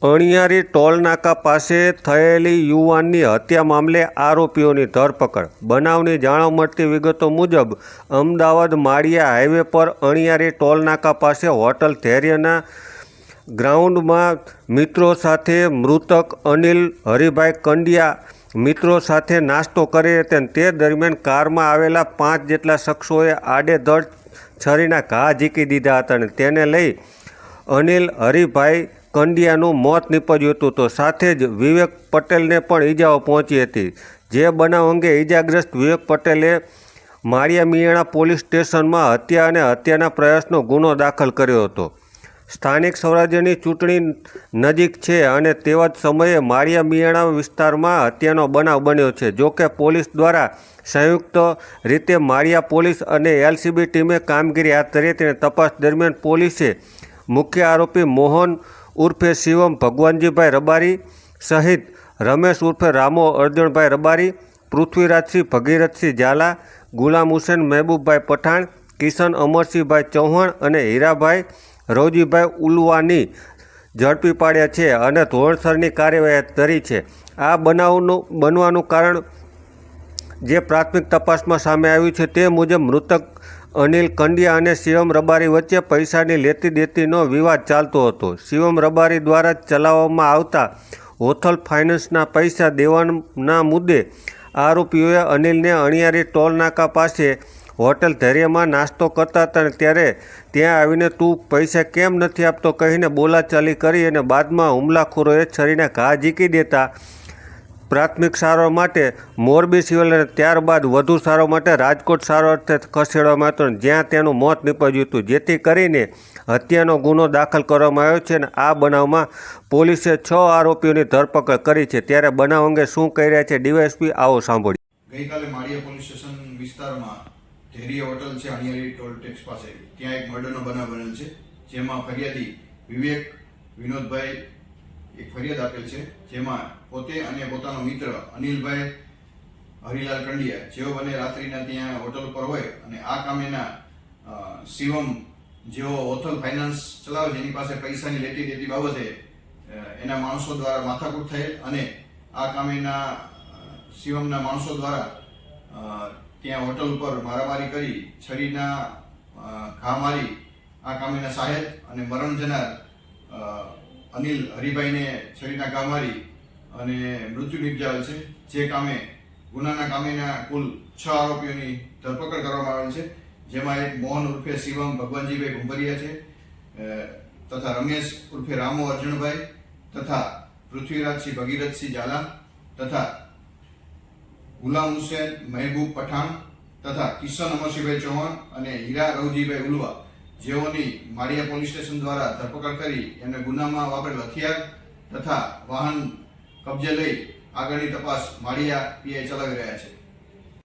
અણિયારી ટોલનાકા પાસે થયેલી યુવાનની હત્યા મામલે આરોપીઓની ધરપકડ। બનાવની જાણ મળતી વિગતો મુજબ અમદાવાદ માળિયા હાઈવે પર અણિયારી ટોલનાકા પાસે હોટલ ધૈર્યના ગ્રાઉન્ડમાં મિત્રો સાથે મૃતક અનિલ હરિભાઈ કંડિયા મિત્રો સાથે નાસ્તો કરી હતી। તે દરમિયાન કારમાં આવેલા 5 જેટલા શખ્સોએ આડેધડ છરીના ઘા ઝીકી દીધા હતા અને તેને લઈ અનિલ હરિભાઈ કંડિયાનું મોત નીપજ્યું હતું તો સાથે જ વિવેક પટેલને પણ ઈજાઓ પહોંચી હતી। જે બનાવ અંગે ઈજાગ્રસ્ત વિવેક પટેલે માળિયા મિયાણા પોલીસ સ્ટેશનમાં હત્યા અને હત્યાના પ્રયાસનો ગુનો દાખલ કર્યો હતો। સ્થાનિક સ્વરાજ્યની ચૂંટણી નજીક છે અને તેવા જ સમયે માળિયા મિયાણા વિસ્તારમાં હત્યાનો બનાવ બન્યો છે। જોકે પોલીસ દ્વારા સંયુક્ત રીતે માળિયા પોલીસ અને એલસીબી ટીમે કામગીરી હાથ ધરી હતી। તપાસ દરમિયાન પોલીસે મુખ્ય આરોપી મોહન ઉર્ફે શિવમ ભગવાનજીભાઈ રબારી સહિત રમેશ ઉર્ફે રામો અર્જણભાઈ રબારી, પૃથ્વીરાજસિંહ ભગીરથસિંહ ઝાલા, ગુલામ હુસેન મહેબૂબભાઈ પઠાણ, કિશન અમરસિંહભાઈ ચૌહાણ અને હીરાભાઈ રવજીભાઈ ઉલવાની ઝડપી પાડ્યા છે અને ધોરણસરની કાર્યવાહી ધરી છે। આ બનાવનું બનવાનું કારણ જે પ્રાથમિક તપાસમાં સામે આવ્યું છે તે મુજબ મૃતક અનિલ કંડિયા અને શિવમ રબારી વચ્ચે પૈસાની લેતી દેતીનો વિવાદ ચાલતો હતો। શિવમ રબારી દ્વારા ચલાવવામાં આવતા હોથલ ફાઇનાન્સના પૈસા દેવાના મુદ્દે આરોપીઓએ અનિલને અણિયારી ટોલનાકા પાસે હોટલ ધૈર્યમાં નાસ્તો કરતા હતા ત્યારે ત્યાં આવીને તું પૈસા કેમ નથી આપતો કહીને બોલાચાલી કરી અને બાદમાં હુમલાખોરોએ છરીના ઘા ઝીકી દેતા પ્રાથમિક સારવાર માટે મોરબી સિવિલ અને ત્યારબાદ વધુ સારવાર માટે રાજકોટ સારવાર ખસેડવામાં આવ્યો જ્યાં તેનું મોત નીપજ્યું હતું। જેથી કરીને હત્યાનો ગુનો દાખલ કરવામાં આવ્યો છે અને આ બનાવમાં પોલીસે 6 આરોપીઓની ધરપકડ કરી છે। ત્યારે બનાવ અંગે શું કહી રહ્યા છે ડીવાયએસપી, આવો સાંભળીએ। ગઈકાલે માળિયા પોલીસ સ્ટેશન વિસ્તારમાં ધૈર્ય હોટલ છે અણિયારી ટોલ ટેક્સ પાસે, ત્યાં એક મર્ડરનો બનાવ બનેલ છે જેમાં ફરિયાદી વિવેક વિનોદભાઈ એક ફરિયાદ આપેલ છે જેમાં પોતે અને પોતાનો મિત્ર અનિલભાઈ હરિલાલ કંડિયા જેઓ બંને રાત્રિના ત્યાં હોટલ પર હોય અને આ કામેના શિવમ જેઓ હોથલ ફાઇનાન્સ ચલાવે છે એની પાસે પૈસાની લેતી દેતી બાબતે એના માણસો દ્વારા માથાકૂટ થયેલ અને આ કામેના શિવમના માણસો દ્વારા ત્યાં હોટલ ઉપર મારામારી કરી છરીના ઘા મારી આ કામેના સાહેબ અને મરણ જનાર અનિલ હરિભાઈને છરીના ઘા મારી અને મૃત્યુ નિપજાવેલ છે। જે કામે ગુનાના કામેના કુલ 6 આરોપીઓની ધરપકડ કરવામાં આવેલ છે જેમાં એક મોહન ઉર્ફે શિવમ ભગવાનજીભાઈ ભુંભરિયા છે તથા રમેશ ઉર્ફે રામો અર્જણભાઈ તથા પૃથ્વીરાજસિંહ ભગીરથસિંહ ઝાલા તથા ગુલામ હુસેન મહેબૂબ પઠાણ તથા કિશન અમરસિંહભાઈ ચૌહાણ અને હીરા રવજીભાઈ ઉલવા જેઓની માળિયા પોલીસ સ્ટેશન દ્વારા ધરપકડ કરી એમને ગુનામાં વાપરેલ હથિયાર તથા વાહન કબજે લઈ આગળની તપાસ માળિયા પીઆઈ ચલાવી રહ્યા છે।